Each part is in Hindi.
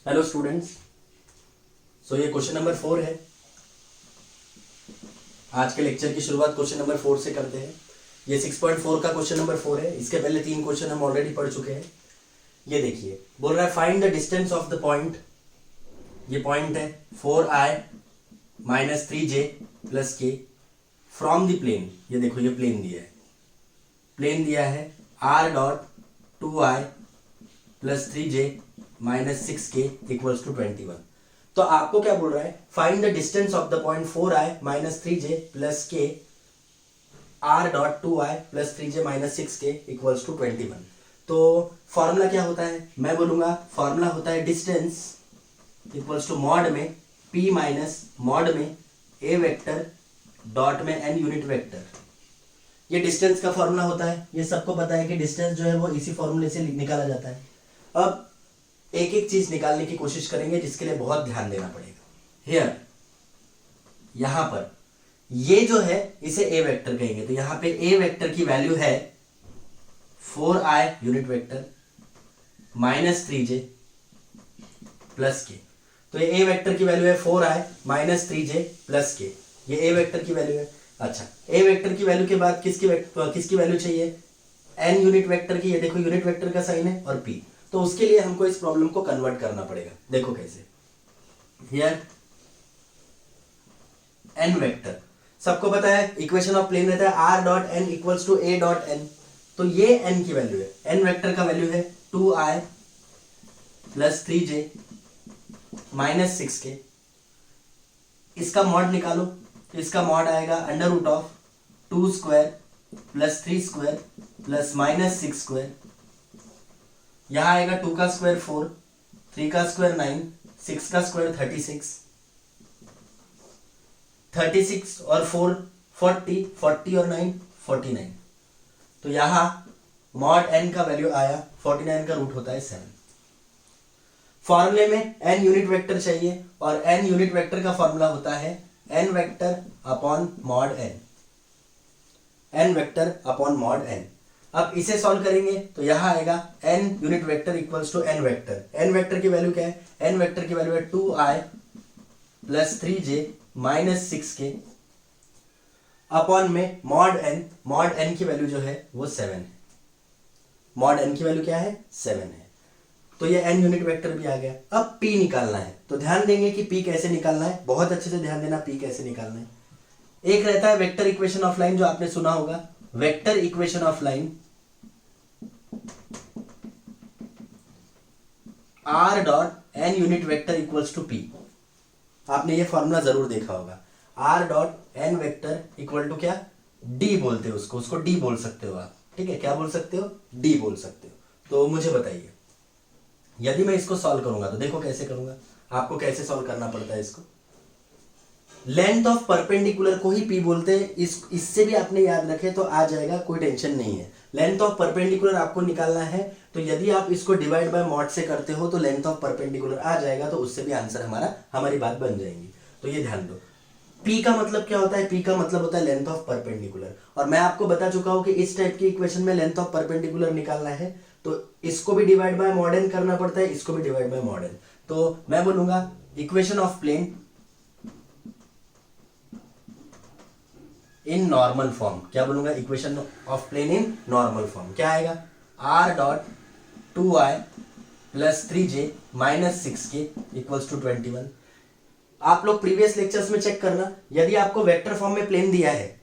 Hello students. सो ये क्वेश्चन नंबर 4 है। आज के लेक्चर की शुरुआत क्वेश्चन नंबर 4 से करते हैं। ये 6.4 का क्वेश्चन नंबर 4 है। इसके पहले 3 क्वेश्चन हम ऑलरेडी पढ़ चुके हैं। ये देखिए, बोल रहा है find the distance of the point. ये पॉइंट है 4i माइनस 3j प्लस के फ्रॉम द प्लेन। ये देखो, ये प्लेन दिया है, प्लेन दिया है r dot 2i plus 3j minus 6k equals to 21। तो आपको क्या बोल रहा है, find the distance of the point 4i minus 3j plus K r dot 2i plus 3j minus 6k equals to 21। तो फॉर्मूला क्या होता है, मैं बोलूंगा फॉर्मूला होता है डिस्टेंस इक्वल्स टू मॉड में p माइनस मॉड में a वेक्टर डॉट में n यूनिट वेक्टर। ये डिस्टेंस का फॉर्मूला होता है। ये सबको पता है कि डिस्टेंस जो है वो इसी फॉर्मूले से निकाला जाता है। अब एक एक चीज निकालने की कोशिश करेंगे, जिसके लिए बहुत ध्यान देना पड़ेगा। हियर, यहां पर ये जो है इसे ए वेक्टर कहेंगे। तो यहां पे ए वेक्टर की वैल्यू है 4i unit vector minus 3j plus के। तो ये ए वेक्टर की वैल्यू है 4i माइनस 3j प्लस के। ये ए वेक्टर की वैल्यू है। अच्छा, ए वेक्टर की वैल्यू के बाद किसकी वैल्यू चाहिए, एन यूनिट वेक्टर की। ये देखो, यूनिट वेक्टर का साइन है और पी। तो उसके लिए हमको इस प्रॉब्लम को कन्वर्ट करना पड़ेगा। देखो कैसे, हियर एन वेक्टर सबको पता है, इक्वेशन ऑफ प्लेन रहता है R dot N equals to A dot N. तो ये एन की वैल्यू है, एन वेक्टर का वैल्यू है 2i plus 3j minus 6k। इसका मॉड निकालो। तो इसका मॉड आएगा under root of 2 square plus 3 square plus minus 6 square. यहां आएगा 2 का स्क्वायर 4, 3 का स्क्वायर 9, 6 का स्क्वायर 36, 36 और 4 40, 40 और 9 49। तो यहां मॉड n का वैल्यू आया 49 का रूट होता है 7। फॉर्मूले में n यूनिट वेक्टर चाहिए और n यूनिट वेक्टर का फॉर्मूला होता है n vector upon mod n, n vector upon mod n। अब इसे सॉल्व करेंगे तो यहां आएगा n unit vector equals to n vector. n vector की वैल्यू क्या है, n वेक्टर की वैल्यू है 2i plus 3j minus 6k upon में मॉड n की वैल्यू जो है वो 7 है। मॉड n की वैल्यू क्या है, 7 है। तो ये n यूनिट वेक्टर भी आ गया। अब p निकालना है। तो ध्यान देंगे कि p कैसे निकालना है, बहुत अच्छे से ध्यान देना p कैसे निकालना है। एक रहता है वेक्टर इक्वेशन ऑफ लाइन, जो आपने सुना होगा, vector equation of line r dot n unit vector equals to p। आपने ये फॉर्मूला जरूर देखा होगा। r dot n vector equal to क्या, d बोलते हो उसको d बोल सकते हो आप। ठीक है, क्या बोल सकते हो, d बोल सकते हो। तो मुझे बताइए, यदि मैं इसको सॉल्व करूंगा तो देखो कैसे करूंगा। आपको कैसे सॉल्व करना पड़ता है इसको। लेंथ ऑफ परपेंडिकुलर को ही p बोलते हैं। इससे भी आपने याद रखे तो आ जाएगा, कोई टेंशन नहीं है। लेंथ ऑफ परपेंडिकुलर आपको निकालना है, तो यदि आप इसको डिवाइड बाय मॉड से करते हो तो लेंथ ऑफ परपेंडिकुलर आ जाएगा। तो उससे भी आंसर हमारी बात बन जाएगी। तो ये ध्यान दो, p का मतलब क्या होता है, p का मतलब होता है लेंथ ऑफ परपेंडिकुलर। और मैं आपको बता चुका हूं कि इस टाइप की इक्वेशन में लेंथ ऑफ परपेंडिकुलर निकालना है तो इसको भी डिवाइड बाय मॉड n करना पड़ता है, इसको भी डिवाइड बाय मॉड n। तो मैं बोलूंगा equation of plane in normal form. क्या बोलूंगा, equation of plane in normal form. क्या आएगा, r dot 2i plus 3j minus 6k equals to 21। आप लोग प्रीवियस लेक्चर्स में चेक करना, यदि आपको वेक्टर फॉर्म में प्लेन दिया है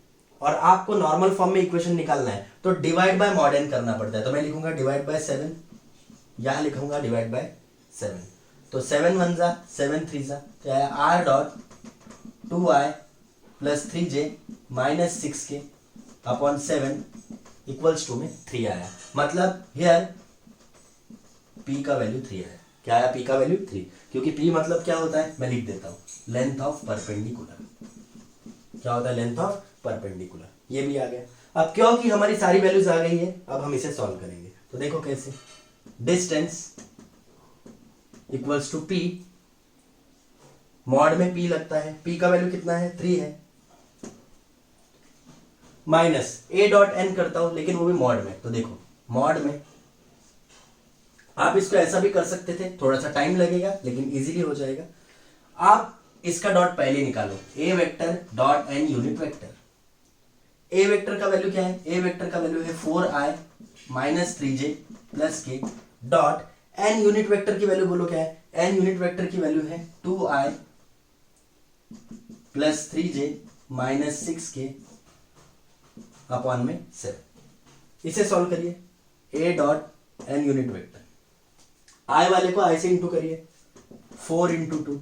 और आपको नॉर्मल फॉर्म में इक्वेशन निकालना है तो डिवाइड बाय मॉड n करना पड़ता है। तो मैं लिखूंगा डिवाइड बाय 7, यहां लिखूंगा डिवाइड बाय 7। तो 7 1 जा 7 3 जा, क्या है, r dot 2i plus 3j minus 6k upon 7 equals to में 3 आया। मतलब हियर p का वैल्यू 3 आया। क्या आया, p का वैल्यू 3। क्योंकि p मतलब क्या होता है, मैं लिख देता हूं, लेंथ ऑफ परपेंडिकुलर। क्या होता है, लेंथ ऑफ परपेंडिकुलर। ये भी आ गया। अब क्योंकि हमारी सारी वैल्यूज आ गई है, अब हम इसे सॉल्व करेंगे। तो देखो कैसे, distance equals to p, mod में p लगता है, p का वैल्यू कितना है, 3 है, माइनस a डॉट n करता हूं, लेकिन वो भी मॉड में। तो देखो, मॉड में आप इसको ऐसा भी कर सकते थे, थोड़ा सा टाइम लगेगा लेकिन इजीली हो जाएगा। आप इसका डॉट पहले निकालो, A vector dot N unit vector. A vector का वैल्यू क्या है? ए वेक्टर का वैल्यू है 4i minus 3j plus K dot N unit vector की वैल्यू बोलो क्या है? एन यूनिट वेक्टर की वैल्यू है 2i plus 3j minus 6k upon में 7। इसे सॉल्व करिए, A dot N unit vector, I वाले को आई से इंटू करिए 4 इंटू 2,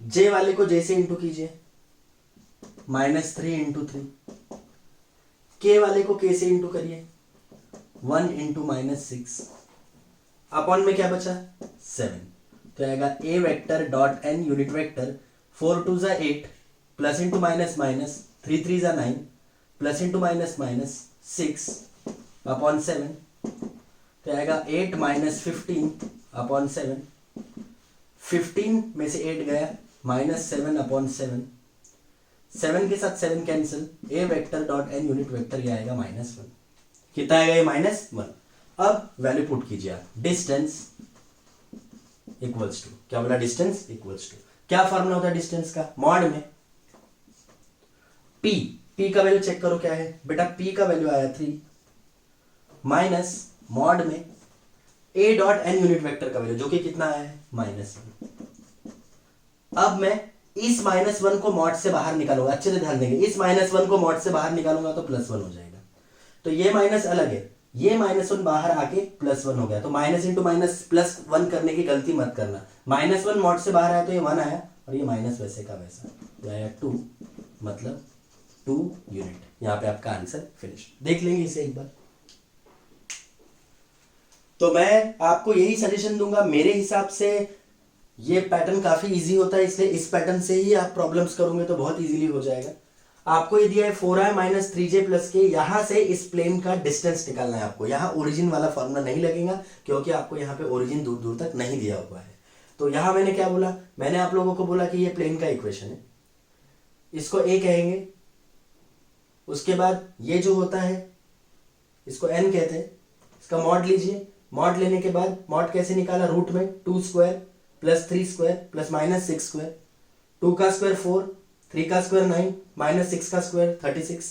जे वाले को जे से इंटू कीजिए माइनस 3 इंटू 3, के वाले को के से इंटू करिए 1 इंटू माइनस 6 अपॉन में क्या बचा 7। तो आएगा A vector dot N unit vector 4 2 जा 8 प्लस इंटू माइनस माइनस 3 3 जा 9 plus into minus minus 6 upon 7। तो आएगा 8 माइनस 15 अपॉन 7, 15 में से 8 गया माइनस 7 अपॉन 7, 7 के साथ 7 cancel, A vector dot N unit vector ये आएगा -1। कितना आएगा ये -1। अब वैल्यू पुट कीजिए आप, डिस्टेंस इक्वल्स टू, क्या बोला? डिस्टेंस इक्वल्स टू, क्या फॉर्मूला होता है डिस्टेंस का? मॉड में पी, पी का वैल्यू चेक करो क्या है बेटा? पी का वैल्यू आया 3 माइनस मॉड में A dot N unit vector का वैल्यू जो कि कितना आया है -1। अब मैं इस -1 को मॉड से बाहर निकालूंगा, अच्छे से ध्यान देंगे, इस -1 को मॉड से बाहर निकालूंगा तो +1 हो जाएगा। तो ये माइनस अलग है, ये -1 बाहर आके +1 हो गया। तो माइनस इंटू माइनस +1 करने की गलती मत करना। -1 मॉड से बाहर आया तो ये 1 आया और ये माइनस वैसे का वैसा, तो आया 2, मतलब 2 यूनिट। यहाँ पे आपका आंसर फिनिश। देख लेंगे इसे एक बार। तो मैं आपको यही सजेशन दूंगा, मेरे हिसाब से ये पैटर्न काफी इजी होता है, इसलिए इस पैटर्न से ही आप प्रॉब्लम्स करोगे तो बहुत इजीली हो जाएगा। आपको ये दिया है 4i माइनस 3j प्लस के, यहां से इस प्लेन का डिस्टेंस निकालना है आपको। यहाँ ओरिजिन वाला फॉर्मूला नहीं लगेगा क्योंकि आपको यहाँ पे ओरिजिन दूर दूर तक नहीं दिया हुआ है। तो यहाँ मैंने क्या बोला? मैंने आप लोगों को बोला कि ये प्लेन का इक्वेशन है, इसको ए कहेंगे, उसके बाद ये जो होता है इसको n कहते हैं, इसका मॉड लीजिए। मॉड लेने के बाद मॉड कैसे निकाला? रूट में 2 square plus 3 square plus minus 6 square, 2 का स्क्वायर 4, 3 का स्क्वायर 9, माइनस 6 का स्क्वायर 36,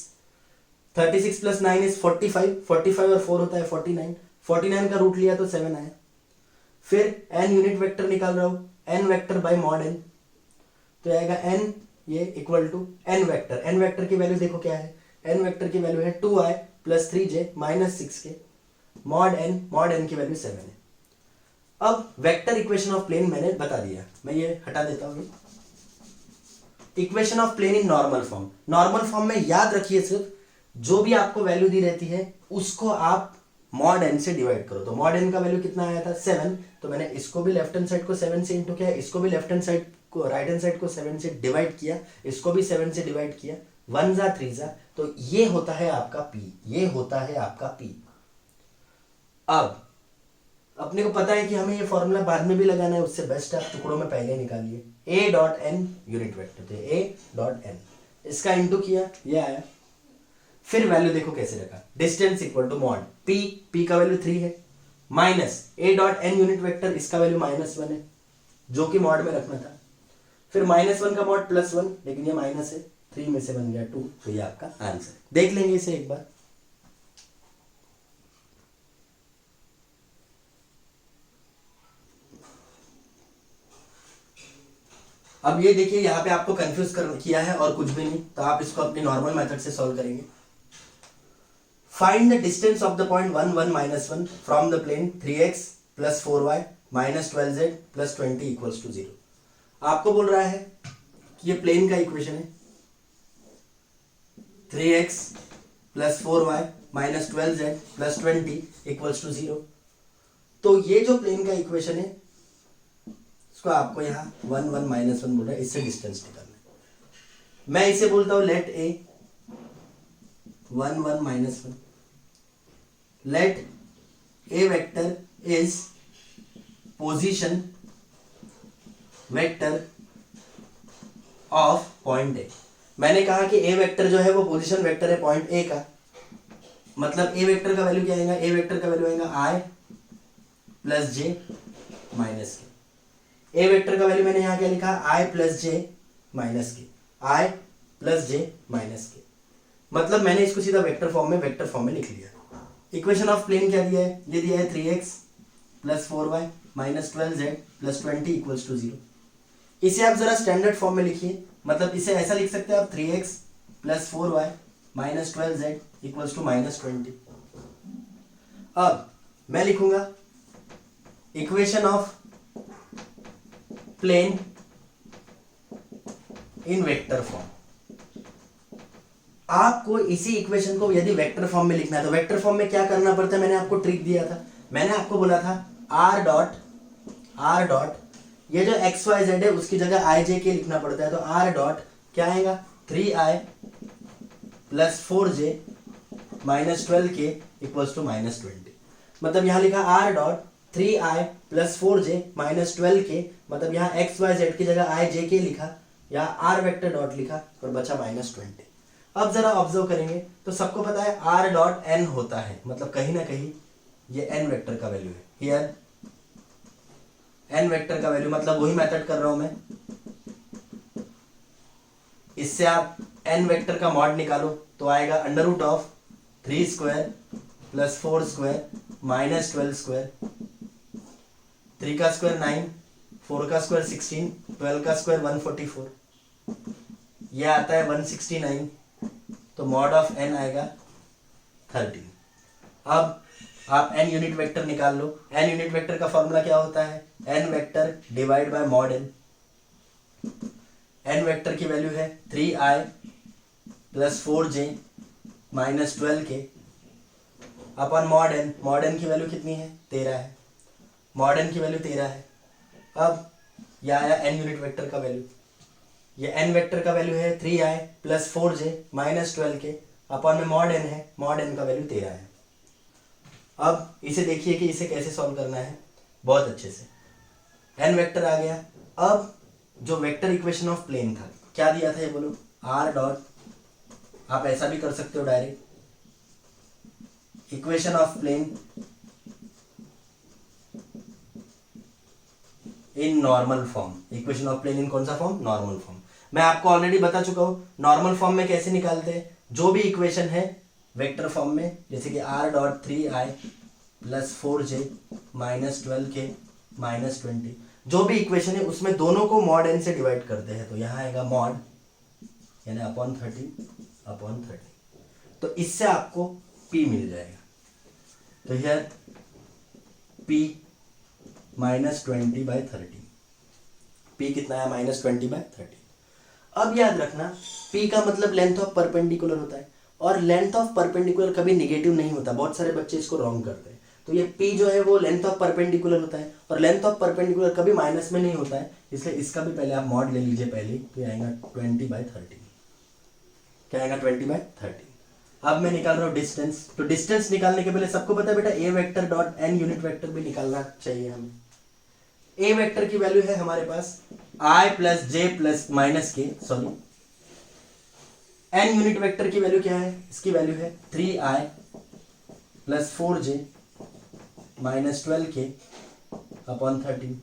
36 प्लस 9 इज 45, 45 और 4 होता है 49, 49 का रूट लिया तो 7 आया। फिर n यूनिट वेक्टर निकाल रहा हूं, n vector by mod n, तो आएगा n ये equal to n vector. n vector की वैल्यू देखो क्या है? n वेक्टर की वैल्यू है 2i plus 3j minus 6k, mod n की वैल्यू 7 है। अब वेक्टर इक्वेशन ऑफ प्लेन मैंने बता दिया, मैं ये हटा देता हूं। Equation of plane in normal form, normal form में याद रखिए सिर्फ जो भी आपको वैल्यू दी रहती है उसको आप मॉड n से डिवाइड करो। तो मॉड n का वैल्यू कितना आया था? 7, तो मैंने इसको भी लेफ्ट हैंड साइड को 7 से इंटू किया, इसको भी लेफ्ट हैंड साइड को राइट हैंड साइड को 7 से डिवाइड किया, इसको भी 7 से डिवाइड किया, 1 जा 3 जा, तो ये होता है आपका p, ये होता है आपका p। अब अपने को पता है कि हमें ये फॉर्मूला बाद में भी लगाना है, उससे बेस्ट आप टुकड़ों में पहले निकालिए। a dot N unit vector थे, a डॉट एन, इसका इंटू किया, ये आया। फिर वैल्यू देखो कैसे रखा, distance equal to mod p, p का वैल्यू 3 है, minus a dot N unit vector, इसका वैल्यू -1 है जो कि मॉड में रखना था। फिर -1 का मॉड +1, लेकिन ये माइनस है, 3 में से बन गया 2, तो ये आपका आंसर। देख लेंगे इसे एक बार। अब ये देखिए यहाँ पे आपको कंफ्यूज किया है और कुछ भी नहीं, तो आप इसको अपनी नॉर्मल मेथड से सॉल्व करेंगे। Find the distance of the point 1 1 -1 from the plane 3x plus 4y minus 12z plus 20 equals to 0। आपको बोल रहा है कि ये प्लेन का इक्वेशन है, 3x plus 4y minus 12z plus 20 equals to 0। तो ये जो प्लेन का इक्वेशन है इसको आपको यहाँ 1 1 -1 बोल रहा है, इससे डिस्टेंस निकालना है। मैं इसे बोलता हूं let a 1 1 -1, let a vector is position vector of point a। मैंने कहा कि a वेक्टर जो है वो पोजीशन वेक्टर है पॉइंट a का, मतलब a वेक्टर का वैल्यू क्या आएगा? a वेक्टर का वैल्यू आएगा i प्लस जे माइनस के। ए वेक्टर का वैल्यू मैंने यहाँ क्या लिखा, आई प्लस जे माइनस के, आई प्लस जे माइनस के। मतलब मैंने इसको सीधा वेक्टर फॉर्म में लिख लिया। इक्वेशन ऑफ प्लेन क्या दिया है, ये दिया है 3x plus 4y minus 12z plus 20 equals to 0। इसे आप जरा स्टैंडर्ड फॉर्म में लिखिए, मतलब इसे ऐसा लिख सकते हैं आप 3x plus 4y minus 12z equals to minus 20। अब मैं लिखूंगा equation of plane in vector form. आपको इसी इक्वेशन को यदि वेक्टर फॉर्म में लिखना है तो वेक्टर फॉर्म में क्या करना पड़ता है, मैंने आपको ट्रिक दिया था। मैंने आपको बोला था आर डॉट ये जो एक्स वाई जेड है उसकी जगह आई जे के लिखना पड़ता है। तो आर डॉट क्या आएगा, 3i plus 4j minus 12k equals to minus 20। मतलब यहाँ लिखा R dot 3i plus 4j minus 12k, मतलब यहाँ एक्स वाई जेड की जगह आई जे के लिखा, यहाँ आर वेक्टर डॉट लिखा और बचा माइनस 20। अब जरा ऑब्जर्व करेंगे तो सबको पता है आर डॉट एन होता है, मतलब कहीं ना कहीं ये एन वेक्टर का वैल्यू है। हियर एन वेक्टर का वैल्यू, मतलब वही मेथड कर रहा हूं मैं, इससे आप एन वेक्टर का मॉड निकालो तो आएगा under root of 3 square plus 4 square minus 12 square, 3 का स्क्वायर 9, 4 का स्क्वायर 16, 12 का स्क्वायर 144, यह आता है 169। तो मॉड ऑफ एन आएगा 13। अब आप एन यूनिट वेक्टर निकाल लो। एन यूनिट वेक्टर का फॉर्मूला क्या होता है, N vector divide by mod N. N vector की वैल्यू है 3i plus 4j minus 12k upon mod N. Mod N की वैल्यू कितनी है, 13 है। मॉड एन की वैल्यू 13 है। अब यह आया एन यूनिट वेक्टर का वैल्यू। ये एन वेक्टर का वैल्यू है 3i plus 4j minus 12k, upon में मॉड एन है, मॉड एन का वैल्यू 13 है। अब इसे देखिए कि इसे कैसे सॉल्व करना है, बहुत अच्छे से। एन वेक्टर आ गया। अब जो वेक्टर इक्वेशन ऑफ प्लेन था क्या दिया था, ये बोलो, आर डॉट, आप ऐसा भी कर सकते हो direct, equation of plane in normal form. Equation of plane in कौन सा फॉर्म, नॉर्मल फॉर्म। मैं आपको ऑलरेडी बता चुका हूं नॉर्मल फॉर्म में कैसे निकालते हैं। जो भी इक्वेशन है वेक्टर फॉर्म में, जैसे कि R dot 3i plus 4j minus 12k minus 20, जो भी इक्वेशन है उसमें दोनों को मॉड एन से डिवाइड करते हैं। तो यहाँ आएगा मॉड यानी अपॉन 30। तो इससे आपको p मिल जाएगा। तो यह p माइनस 20/30, p कितना है, माइनस 20/30। अब याद रखना p का मतलब लेंथ ऑफ परपेंडिकुलर होता है, और लेंथ ऑफ परपेंडिकुलर कभी निगेटिव नहीं होता। बहुत सारे बच्चे इसको रॉन्ग करते हैं। तो ये p जो है वो लेंथ ऑफ परपेंडिकुलर होता है, और लेंथ ऑफ परपेंडिकुलर कभी माइनस में नहीं होता है, इसलिए इसका भी पहले आप मॉड ले लीजिए पहले। तो ये आएगा 20/30। क्या आएगा, 20/30। अब मैं निकाल रहा हूँ डिस्टेंस। तो डिस्टेंस निकालने के पहले सबको पता है बेटा A vector dot N unit vector भी निकालना चाहिए हमें। ए वेक्टर की वैल्यू है हमारे पास i plus J plus minus के, सॉरी, एन यूनिट वेक्टर की वैल्यू क्या है, इसकी वैल्यू है 3i plus 4j minus 12k upon 13।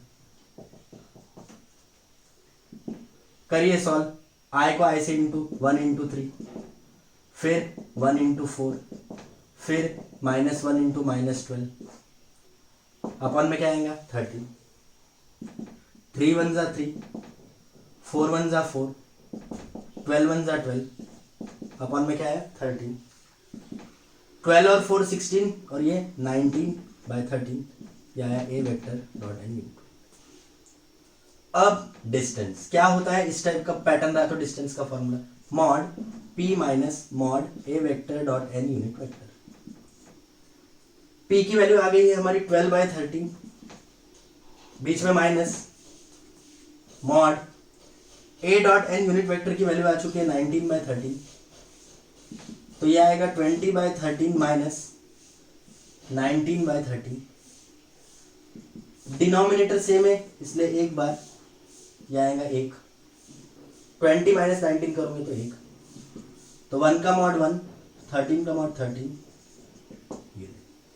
करिए सॉल्व। i को i से इंटू 1 इंटू 3, फिर 1 इंटू 4, फिर माइनस 1 इंटू माइनस 12 अपॉन में क्या आएगा 30। 3 1 जा 3, 4 1 जा 4, 12 1 जा 12 अपॉन में क्या है 13। 12 और 4 16 और ये 19/13। यह आया ए वेक्टर डॉट एन यूनिट। अब डिस्टेंस क्या होता है, इस टाइप का पैटर्न रहा तो डिस्टेंस का formula mod p minus mod A vector dot N unit vector. p की वैल्यू आ गई है हमारी 12/13, बीच में minus, mod a dot N unit vector की वैल्यू आ चुकी है 19/13। तो ये आएगा 20/13 माइनस 19/13। डिनोमिनेटर सेम है इसलिए एक बार यह आएगा 1। 20 माइनस 19 करोगे तो 1। तो 1 का मॉड 1, 13 का मॉड 13।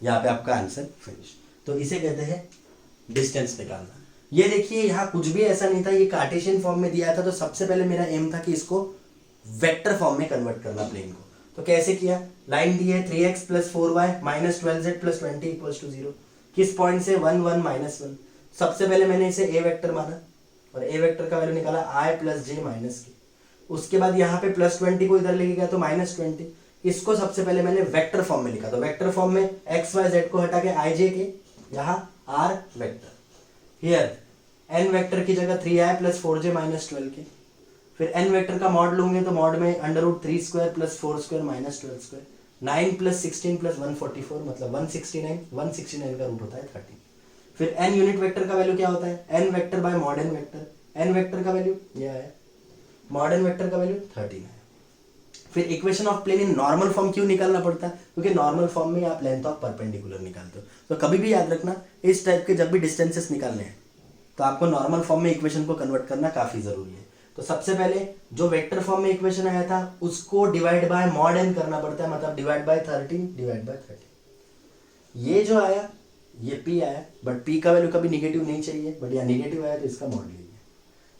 यहाँ पे आपका आंसर फिनिश। तो इसे कहते हैं डिस्टेंस निकालना। ये देखिए यहाँ कुछ भी ऐसा नहीं था, ये कार्टेशियन फॉर्म में दिया था, तो सबसे पहले मेरा एम था कि इसको वेक्टर फॉर्म में कन्वर्ट करना प्लेन को। तो कैसे किया, लाइन दी है 3x + 4y - 12z + 20 = 0। किस पॉइंट से 1 1 -1। सबसे पहले मैंने इसे ए वेक्टर माना और ए वेक्टर का वैल्यू निकाला i + j - k। उसके बाद यहाँ पे +20 को इधर लेके गया तो -20। इसको सबसे पहले मैंने वेक्टर फॉर्म में लिखा, तो वेक्टर फॉर्म में x y z को हटा के i j k, यहाँ r vector. Here n vector की जगह 3i + 4j - 12k। फिर n वेक्टर का मॉड लूंगे तो मॉड में √3² + 4² - 12²। 9 + 16 + 144 मतलब 169। 169 का रूट होता है 13। फिर n यूनिट वेक्टर का वैल्यू क्या होता है, n vector by mod n vector. n vector का वैल्यू यह है, मॉड n वेक्टर का वैल्यू 13 है। फिर equation of plane in normal form क्यों निकालना पड़ता है, क्योंकि नॉर्मल फॉर्म में आप लेंथ ऑफ परपेंडिकुलर निकालते हो। तो कभी भी याद रखना, इस टाइप के जब भी डिस्टेंसेस निकालने हैं तो आपको नॉर्मल फॉर्म में इक्वेशन को कन्वर्ट करना काफी जरूरी है। तो सबसे पहले जो वेक्टर फॉर्म में इक्वेशन आया था उसको डिवाइड बाय मॉड n करना पड़ता है, मतलब डिवाइड बाय 13। ये जो आया ये p आया, बट p का वैल्यू कभी निगेटिव नहीं चाहिए, बट यहाँ निगेटिव आया तो इसका मॉड लीजिए।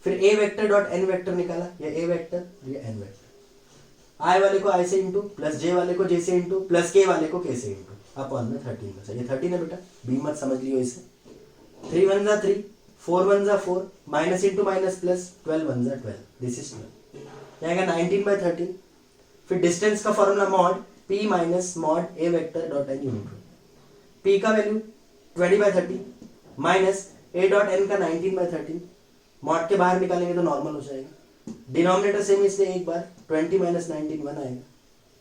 फिर a vector dot n vector निकाला, ये a वेक्टर ये n वेक्टर। i वाले को i से इंटू, प्लस j वाले को j से इंटू, प्लस k वाले को k से इंटू, अपॉन में 13 बचा। ये 13 है बेटा, b मत समझ लियो इसे। 3 1 = 3, 4 1 = 4, minus into minus plus, 12 1 = 12, this is 12। आएगा 19/13। फिर डिस्टेंस का formula mod p minus mod a vector dot n unit. p का value 20/30 minus a dot n का 19/13। मॉड के बाहर निकालेंगे तो नॉर्मल हो जाएगा। डिनोमिनेटर सेम इसलिए एक बार 20 - 19 1 आएगा।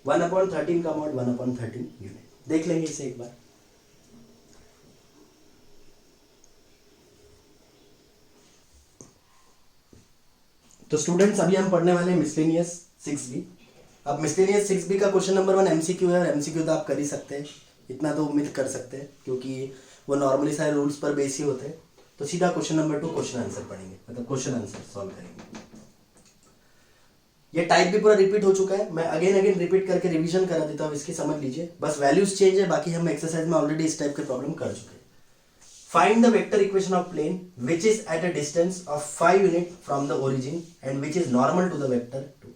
1/13 का मॉड 1/13 यूनिट। देख लेंगे इसे एक बार। तो स्टूडेंट्स अभी हम पढ़ने वाले हैं मिसलेनियस 6b। अब मिसलेनियस 6b का क्वेश्चन नंबर 1 एमसीक्यू है, और एमसीक्यू तो आप कर ही सकते हैं, इतना तो उम्मीद कर सकते हैं क्योंकि वो नॉर्मली सारे रूल्स पर बेस ही होते हैं। तो सीधा क्वेश्चन नंबर 2 क्वेश्चन आंसर पढ़ेंगे, मतलब क्वेश्चन आंसर सॉल्व करेंगे। ये टाइप भी पूरा रिपीट हो चुका है, मैं अगेन रिपीट करके रिवीजन करा देता हूँ, इसकी समझ लीजिए, बस वैल्यूज चेंज है, बाकी हम एक्सरसाइज में ऑलरेडी इस टाइप के प्रॉब्लम कर चुके हैं। Find the vector equation of plane which is at a distance of 5 unit from the origin and which is normal to the vector 2।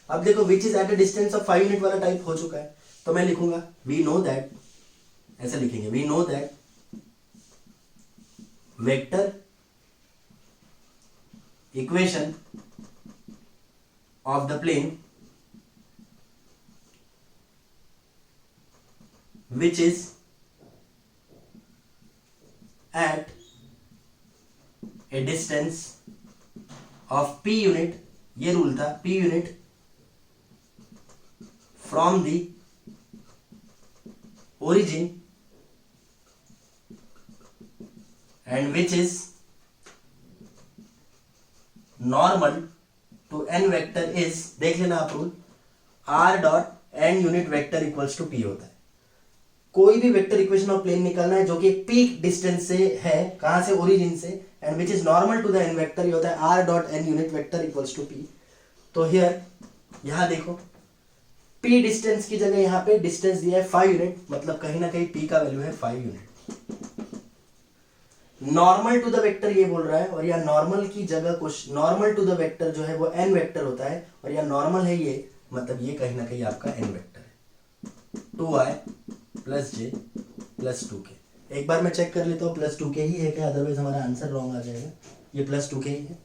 अब देखो which is at a distance of 5 unit वाला टाइप हो चुका है, तो मैं लिखूंगा we know that, ऐसा लिखेंगे we know that vector equation of the plane which is at a distance of p unit, ये रूल था p unit from the origin and which is normal to n vector is, देख लेना आप rule, r dot n unit vector equals to p होता है। कोई भी वेक्टर इक्वेशन ऑफ प्लेन निकालना है जो कि पीक डिस्टेंस से है, कहां से, ओरिजिन से, and which is normal to the N vector, ये होता है r dot n unit vector equals to p। तो हियर यहां देखो p डिस्टेंस की जगह यहां पे डिस्टेंस दिया है 5 यूनिट, मतलब कहीं ना कहीं p का वैल्यू है 5 unit. Normal to the vector ये बोल रहा है, और यह नॉर्मल की जगह कुछ नॉर्मल टू द वेक्टर जो है वो n वेक्टर होता है, और यह नॉर्मल है ये, मतलब ये कहीं ना कहीं आपका n वेक्टर है। 2i + j + 2k। एक बार मैं चेक कर लेता हूँ +2k ही है क्या, अदरवाइज हमारा आंसर रॉन्ग आ जाएगा। ये +2k ही है।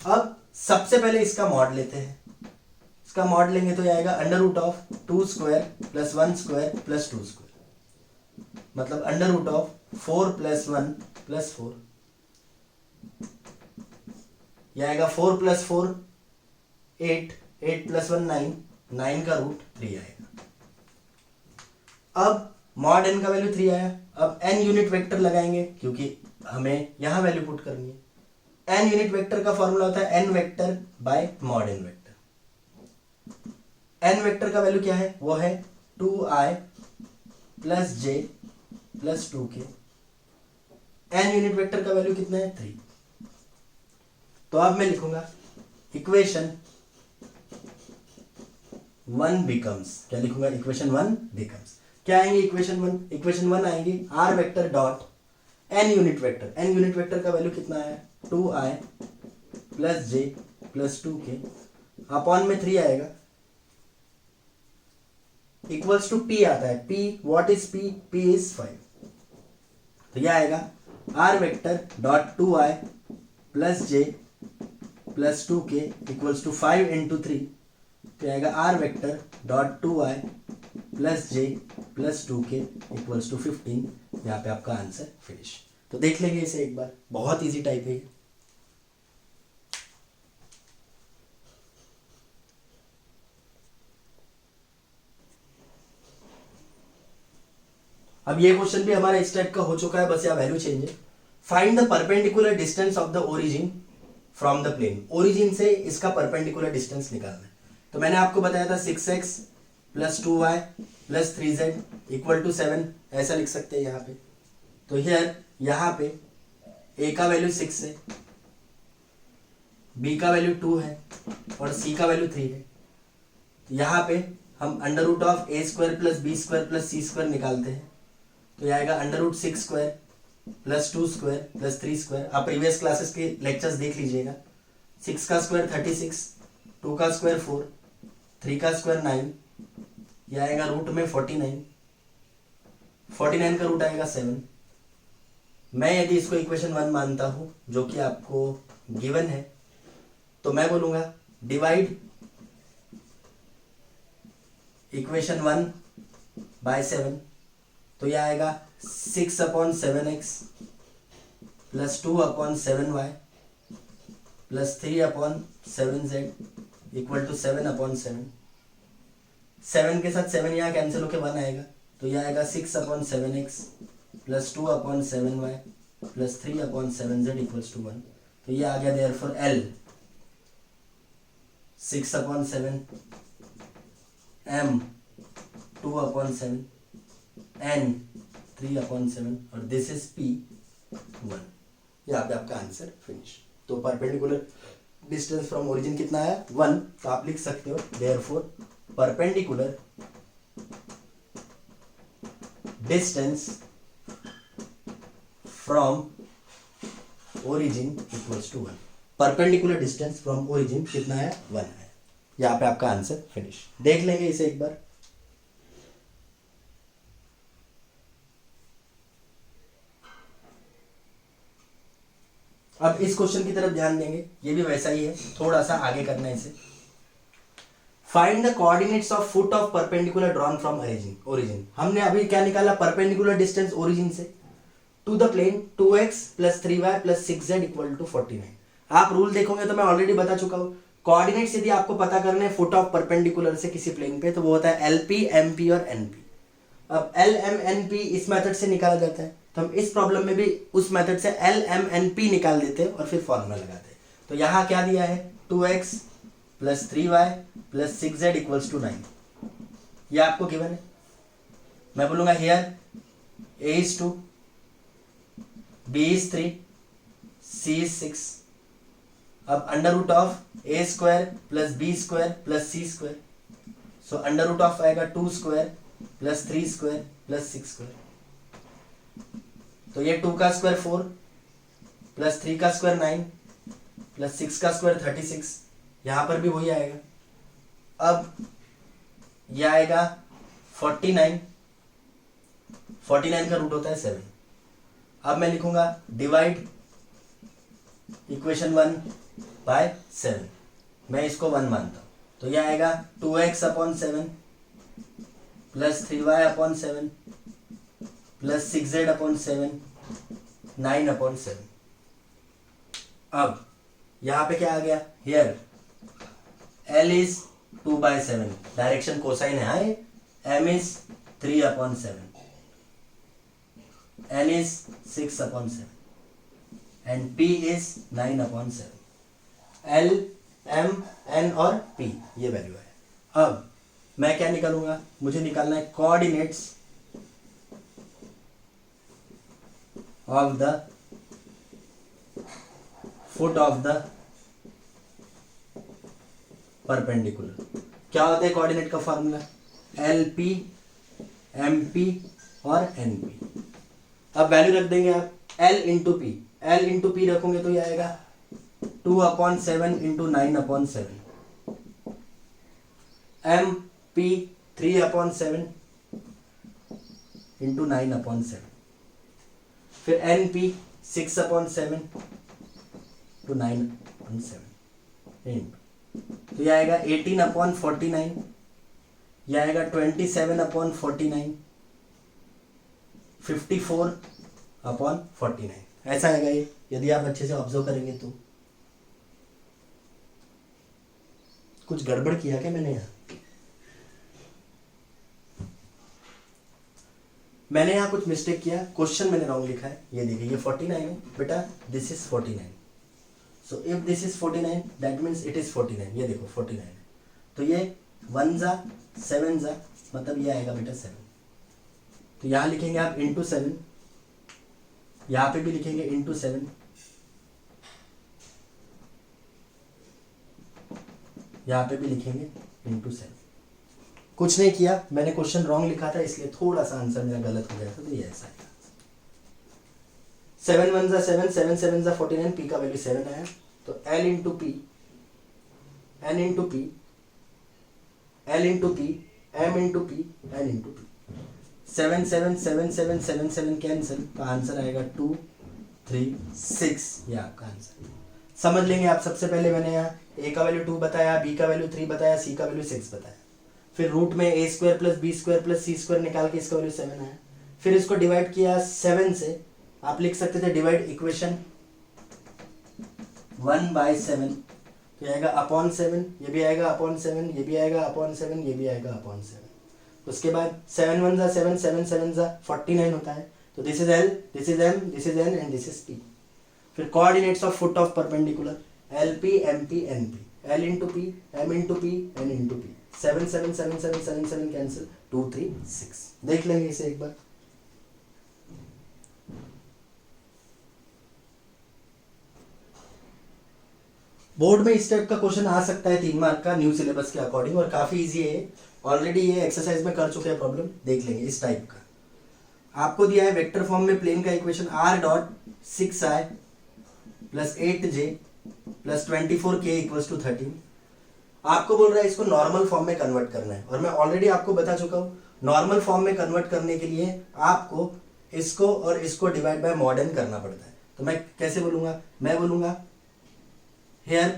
अब सबसे पहले इसका मॉड लेते हैं, इसका मॉड लेंगे तो ये आएगा √2² + 1² + 2², मतलब √4 + 1 + 4, ये आएगा 4 + 4 8, 8 + 1 9, 9 का रूट 3 आएगा। अब मॉड n का वैल्यू 3 आया, अब n यूनिट वेक्टर लगाएंगे क्योंकि हमें यहां वैल्यू पुट करनी है। n यूनिट वेक्टर का फॉर्मूला होता है n vector by mod n vector. n vector का वैल्यू क्या है, वो है 2i + j + 2k। n unit vector का वैल्यू कितना है, 3। तो अब मैं लिखूंगा इक्वेशन 1 बिकम्स, क्या लिखूंगा, इक्वेशन 1 बिकम्स, क्या आएंगे इक्वेशन 1, इक्वेशन 1 आएंगे r vector dot N unit vector का वैल्यू कितना है 2i plus J plus 2k upon में 3 आएगा इक्वल्स टू p आता है। p what is p? p is 5। तो यह आएगा r vector dot 2i plus J plus 2k equals to 5 into 3। तो आएगा r vector dot 2i plus J plus 2k equals to 15। यहाँ पे आपका आंसर फिनिश। तो देख लेंगे इसे एक बार, बहुत इजी टाइप है ये। अब ये क्वेश्चन भी हमारा इस टाइप का हो चुका है, बस यहाँ वैल्यू चेंज है। Find the perpendicular distance of the origin from the plane. Origin से इसका परपेंडिकुलर डिस्टेंस निकालना है। तो मैंने आपको बताया था 6x plus 2y plus 3z equal to 7, ऐसा लिख सकते हैं यहाँ पे। तो हियर यहाँ पे a का वैल्यू 6 है, b का वैल्यू 2 है और c का वैल्यू 3 है। तो यहाँ पे हम under root of a square plus b square plus c square निकालते हैं। तो यह आएगा under root 6 square plus 2 square plus 3 square. आप प्रीवियस क्लासेस के लेक्चर्स देख लीजिएगा। 6 का स्क्वायर 36, 2 का स्क्वायर 4, 3 का स्क्वायर 9, यह आएगा रूट में 49, 49 का रूट आएगा 7। मैं यदि इसको इक्वेशन 1 मानता हूं जो कि आपको गिवन है, तो मैं बोलूंगा डिवाइड इक्वेशन 1 बाय 7। तो यह आएगा 6 upon 7x plus 2 upon 7y plus 3 upon 7z equal to 7 upon 7। 7 के साथ 7 यहाँ कैंसिल होकर 1 आएगा। तो यह आएगा 6 upon 7x plus 2 upon 7y plus 3 upon 7z equals to 1। तो ये आ गया therefore L 6 upon 7, M 2 upon 7, N 3 upon 7 और दिस इज P 1। यहाँ पे आपका आंसर फिनिश। तो परपेंडिकुलर डिस्टेंस फ्रॉम ओरिजिन कितना है 1। तो आप लिख सकते हो therefore perpendicular distance from origin equals to 1। Perpendicular distance from origin कितना है 1 है। यहाँ पे आपका आंसर फिनिश। देख लेंगे इसे एक बार। अब इस क्वेश्चन की तरफ ध्यान देंगे, ये भी वैसा ही है, थोड़ा सा आगे करना है इसे। Find the coordinates of foot of perpendicular drawn from origin. हमने अभी क्या निकाला परपेंडिकुलर डिस्टेंस ओरिजिन से to the plane 2x plus 3y plus 6z equal to 49। आप रूल देखोगे तो मैं ऑलरेडी बता चुका हूं। कोऑर्डिनेट्स यदि आपको पता करने हैं फुट ऑफ परपेंडिकुलर से किसी प्लेन पे, तो वो होता है LP, MP और NP। अब LMNP इस मेथड से निकाला जाता है, तो हम इस प्रॉब्लम में भी उस मेथड से LMNP निकाल देते हैं और फिर फॉर्मूला लगाते हैं। तो यहाँ क्या दिया है 2x plus 3y plus 6z equals to 9। ये आपको गिवन है। मैं बोलूंगा here a is 2, b is 3, c is 6। अब under root of a square plus b square plus c square, so under root of आएगा 2 square plus 3 square plus 6 square. तो ये 2 का स्क्वायर 4 प्लस 3 का स्क्वायर 9 प्लस 6 का स्क्वायर 36। यहां पर भी वही आएगा। अब यह आएगा 49, 49 का रूट होता है 7। अब मैं लिखूंगा डिवाइड इक्वेशन 1 बाय 7। मैं इसको 1 मानता हूं। तो यह आएगा 2x upon 7 plus 3y upon 7 plus 6z upon 7 9 upon 7। अब यहां पे क्या आ गया here L is 2 by 7, direction cosine है। M is 3 upon 7, N is 6 upon 7 and P is 9 upon 7। L, M, N और P ये वैल्यू है। अब मैं क्या निकालूंगा, मुझे निकालना है coordinates of the foot of the perpendicular. क्या होता है कोऑर्डिनेट का फॉर्मूला LP, MP और NP। अब वैल्यू रख देंगे आप L into P, L into P रखोगे तो ये आएगा 2/7 इंटू 9/7, एम पी 3/7 इंटू 9/7, फिर एन पी 6/7 टू 9/7 तो यह आएगा 18/49, यह आएगा 27/49, 54/49, ऐसा आएगा ये, यदि आप अच्छे से ऑब्जर्व करेंगे तो। कुछ गड़बड़ किया क्या मैंने यहाँ? मैंने यहाँ कुछ मिस्टेक किया, क्वेश्चन मैंने रॉन्ग लिखा है। ये देखिए ये 49 है बेटा, this is 49, so if this is 49 that means it is 49। ये देखो 49 है, तो ये 1 जा 7 जा, मतलब ये आएगा बेटा 7। तो यहाँ लिखेंगे आप इंटू 7, यहाँ पे भी लिखेंगे इंटू 7, यहाँ पे भी लिखेंगे इंटू 7। कुछ नहीं किया, मैंने क्वेश्चन रॉन्ग लिखा था इसलिए थोड़ा सा आंसर मेरा गलत हो गया था, तो ये ऐसा है। 7 1 जा 7, 7 7 जा 49, पी का वैल्यू 7 आया, तो L into P, N into P, L into P, M into P, N into P, 7 7 7 7 7 7 cancel, तो आंसर आएगा 2 3 6, ये आपका आंसर। समझ लेंगे आप। सबसे पहले मैंने यहाँ A का वैल्यू 2 बताया, B का वैल्यू 3 बताया, C का वैल्यू 6 बताया, फिर रूट में a² + b² + c² निकाल के इसका वैल्यू 7 आया, फिर इसको डिवाइड किया 7 से। आप लिख सकते थे डिवाइड इक्वेशन 1/7, तो ये आएगा अपॉन 7, ये भी आएगा अपॉन 7, ये भी आएगा अपॉन 7, ये भी आएगा अपॉन 7। उसके बाद 7 1 जा 7, 7 7 जा 49 होता है, तो this is L, this is M, this is N and this is P। फिर coordinates of foot of perpendicular, LP MP NP, L into P, M into P, N into P, 7 7 7 7 7 7 cancel, 2 3 6। देख लेंगे इसे एक बार। बोर्ड में इस टाइप का क्वेश्चन आ सकता है 3 मार्क का, न्यू सिलेबस के अकॉर्डिंग, और काफी इजी है। ऑलरेडी ये एक्सरसाइज में कर चुके हैं प्रॉब्लम, देख लेंगे इस टाइप का। आपको दिया है वेक्टर फॉर्म में प्लेन का इक्वेशन r.6i + 8j + 24k = 13। आपको बोल रहा है इसको नॉर्मल फॉर्म में कन्वर्ट करना है, और मैं ऑलरेडी आपको बता चुका हूं नॉर्मल फॉर्म में कन्वर्ट करने के लिए आपको इसको और इसको डिवाइड बाय मॉड n करना पड़ता है। तो मैं कैसे बोलूंगा? मैं बोलूंगा here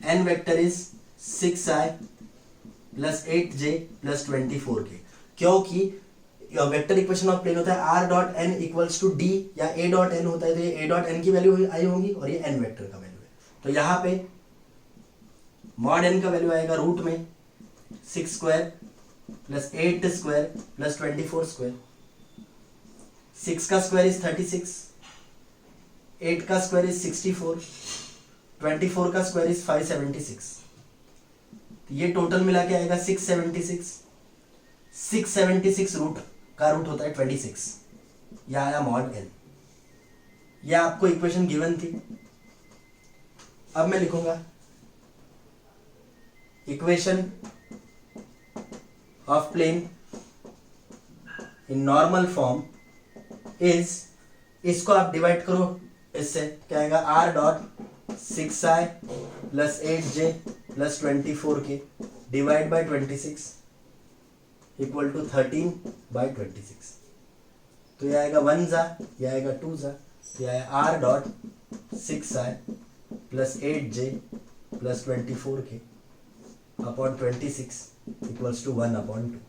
n vector is 6i + 8j + 24k, क्योंकि वेक्टर इक्वेशन ऑफ प्लेन होता है r.n = d या a.n होता है, तो ये a.n की वैल्यू आई होंगी और ये n वेक्टर का वैल्यू है। तो यहाँ पे मॉड n का वैल्यू आएगा रूट में 6² + 8² + 24²। 6 का स्क्वायर इज 36, 8 का स्क्वायर इज 64, 24 का स्क्वायर इज 576। ये टोटल मिला के आएगा 676। 676 रूट का रूट होता है 26, यह आया मॉड n। यह आपको इक्वेशन गिवन थी। अब मैं लिखूंगा equation of plane in normal form is, इसको आप डिवाइड करो इससे, क्या आएगा r.6i + 8j + 24k divide by 26 = 13/26। तो यह आएगा 1 जा, यह आएगा 2 जा, यह आएगा r.6i + 8j + 24k अपॉन 26 = 1/2।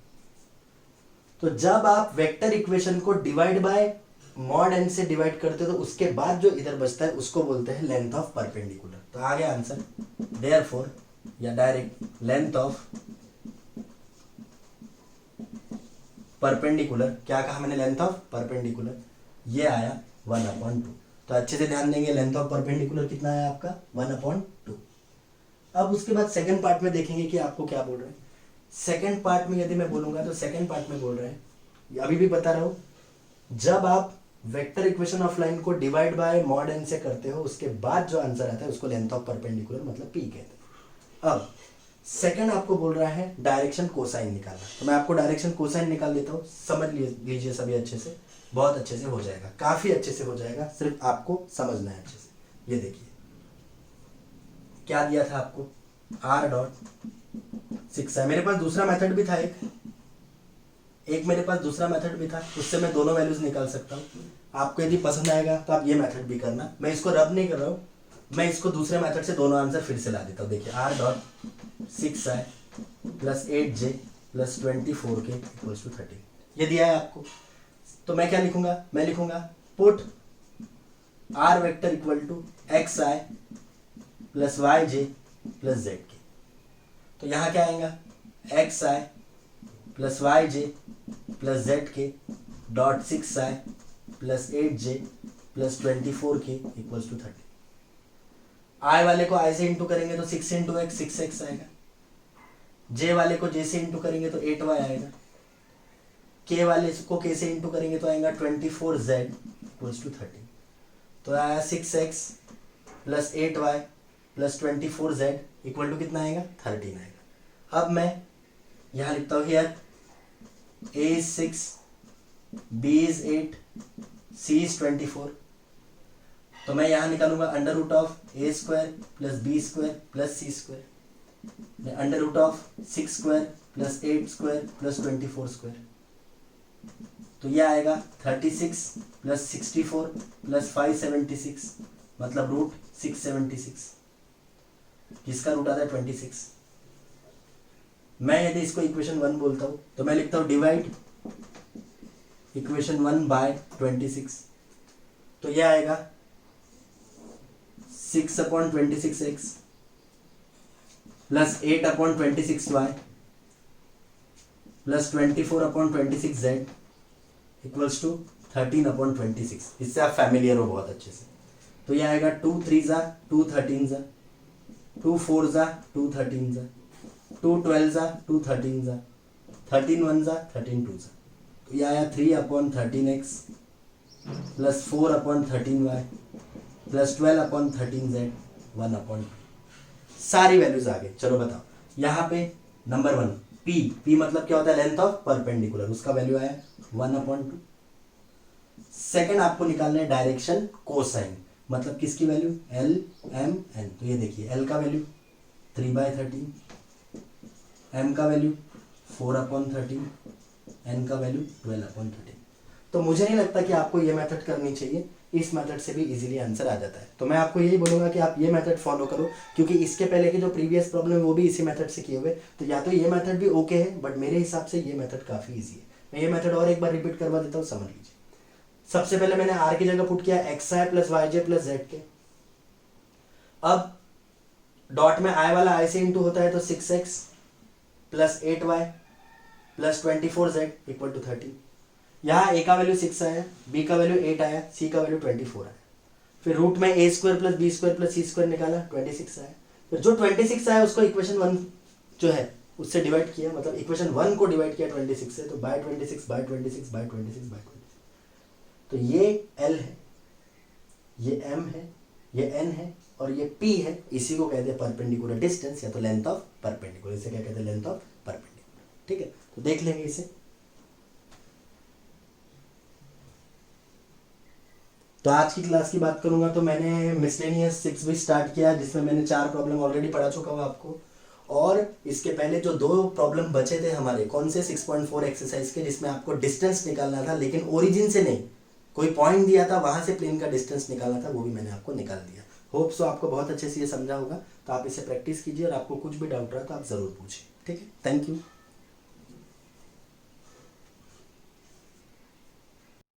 तो जब आप वेक्टर इक्वेशन को डिवाइड बाय मॉड n से डिवाइड करते हो तो उसके बाद जो इधर बचता है उसको बोलते हैं लेंथ ऑफ परपेंडिकुलर। तो आ गया आंसर, देयरफॉर या डायरेक्ट लेंथ ऑफ परपेंडिकुलर, क्या कहा मैंने? लेंथ ऑफ परपेंडिकुलर, ये आया 1/2। तो अच्छे से ध्यान देंगे, लेंथ ऑफ परपेंडिकुलर कितना है आपका? 1/2। अब उसके बाद सेकंड पार्ट में देखेंगे कि आपको क्या बोल रहे हैं। सेकंड पार्ट में यदि मैं बोलूंगा तो सेकंड पार्ट में बोल रहे हैं, अभी भी बता रहा हूं, जब आप वेक्टर इक्वेशन ऑफ लाइन को डिवाइड बाय मॉड n से करते हो उसके बाद जो आंसर आता है उसको लेंथ ऑफ परपेंडिकुलर मतलब p कहते हैं। अब सेकंड आपको बोल रहा है डायरेक्शन कोसाइन निकालना, तो मैं आपको डायरेक्शन कोसाइन निकाल देता हूँ, समझ लीजिए सभी अच्छे से, बहुत अच्छे से हो जाएगा, काफी अच्छे से हो जाएगा, सिर्फ आपको समझना है अच्छे से। ये देखिए क्या दिया था आपको, r डॉट 6 है, मेरे पास दूसरा मेथड भी था, एक मेरे पास दूसरा मेथड भी था, उससे मैं दोनों वैल्यूज निकाल सकता हूँ। आपको यदि पसंद आएगा तो आप ये मेथड भी करना, मैं इसको रब नहीं कर रहा हूँ, मैं इसको दूसरे मेथड से दोनों आंसर फिर से ला देता हूँ। देखिए r dot 6i plus 8j plus 24k equals to 13, ये दिया है आपको। तो मैं क्या लिखूंगा, मैं लिखूंगा put r vector equal to xi plus yj plus zk। तो यहाँ क्या आएगा, xi plus yj plus zk dot 6i plus 8j plus 24k equals to 30। i वाले को i से इंटू करेंगे तो 6 इंटू x 6x आएगा, j वाले को j से इंटू करेंगे तो 8y आएगा, k वाले को k से इंटू करेंगे तो आएगा 24z इक्वल्स टू 30। तो आया 6x plus 8y plus 24z equal to कितना आएगा, 13 आएगा। अब मैं यहाँ लिखता हूँ here a is 6, b is 8, c is 24। तो मैं यहाँ निकालूंगा under root of a square plus b square plus c square, under root of 6 square plus 8 square plus 24 square. तो ये आएगा 36 प्लस 64 प्लस 576, मतलब रूट 676, जिसका रूट आता है 26। मैं यदि इसको इक्वेशन 1 बोलता हूँ तो मैं लिखता हूँ डिवाइड इक्वेशन 1 बाय 26। तो ये आएगा 6/26x plus 8/26y plus 24/26z equals to 13/26। इससे आप फैमिलियर हो बहुत अच्छे से। तो ये आएगा 2 3 जा 2 13 जा 2 4 जा 2 13 जा 2 12 जा 2 13 जा 13 1 जा 13 2 जा। तो ये आया 3/13x plus 4/13y plus 12/13z 1/2। सारी वैल्यूज आ गई। चलो बताओ, यहाँ पे नंबर 1 p मतलब क्या होता है, लेंथ ऑफ परपेंडिकुलर, उसका वैल्यू आया 1/2। सेकंड आपको निकालना है डायरेक्शन कोसाइन, मतलब किसकी वैल्यू, l m n। तो ये देखिए l का वैल्यू 3/13, m का वैल्यू 4/13, n का वैल्यू 12/13। तो मुझे नहीं लगता कि आपको ये मेथड करनी चाहिए, इस मेथड से भी इजीली आंसर आ जाता है। तो मैं आपको यही बोलूंगा कि आप ये मेथड फॉलो करो, क्योंकि इसके पहले के जो प्रीवियस प्रॉब्लम है वो भी इसी मेथड से किए हुए। तो या तो ये मेथड भी ओके है, बट मेरे हिसाब से ये मेथड काफ़ी ईजी है। मैं ये मेथड और एक बार रिपीट करवा देता हूँ, समझ लीजिए। सबसे पहले मैंने r की जगह पुट किया xi plus yj plus zk। अब डॉट में i वाला i से इंटू होता है तो 6x plus 8y plus 24z equal to 30। यहाँ a का वैल्यू 6 आया, b का वैल्यू 8 आया, c का वैल्यू 24 आया। फिर रूट में a square plus b square plus c square निकाला, 26 आया। फिर जो 26 आया उसको इक्वेशन 1 जो है उससे डिवाइड किया, मतलब इक्वेशन 1 को डिवाइड किया 26 से, तो बाय 26 बाय 26 बाय 26 बाय 26। तो ये l है, ये m है, ये n है और ये p है। इसी को कहते हैं परपेंडिकुलर डिस्टेंस या तो लेंथ ऑफ परपेंडिकुलर। इसे क्या कहते हैं, लेंथ ऑफ परपेंडिकुलर। ठीक है, तो देख लेंगे इसे। तो आज की क्लास की बात करूंगा तो मैंने मिसलेनियस 6 भी स्टार्ट किया, जिसमें मैंने 4 प्रॉब्लम ऑलरेडी पढ़ा चुका हूँ आपको। और इसके पहले जो 2 प्रॉब्लम बचे थे हमारे, कौन से 6.4 एक्सरसाइज के, जिसमें आपको डिस्टेंस निकालना था, लेकिन ओरिजिन से नहीं, कोई पॉइंट दिया था वहां से प्लेन का डिस्टेंस निकालना था, वो भी मैंने आपको निकाल दिया। होप सो आपको बहुत अच्छे से ये समझा होगा। तो आप इसे प्रैक्टिस कीजिए और आपको कुछ भी डाउट रहा तो आप जरूर पूछिए। ठीक है, थैंक यू।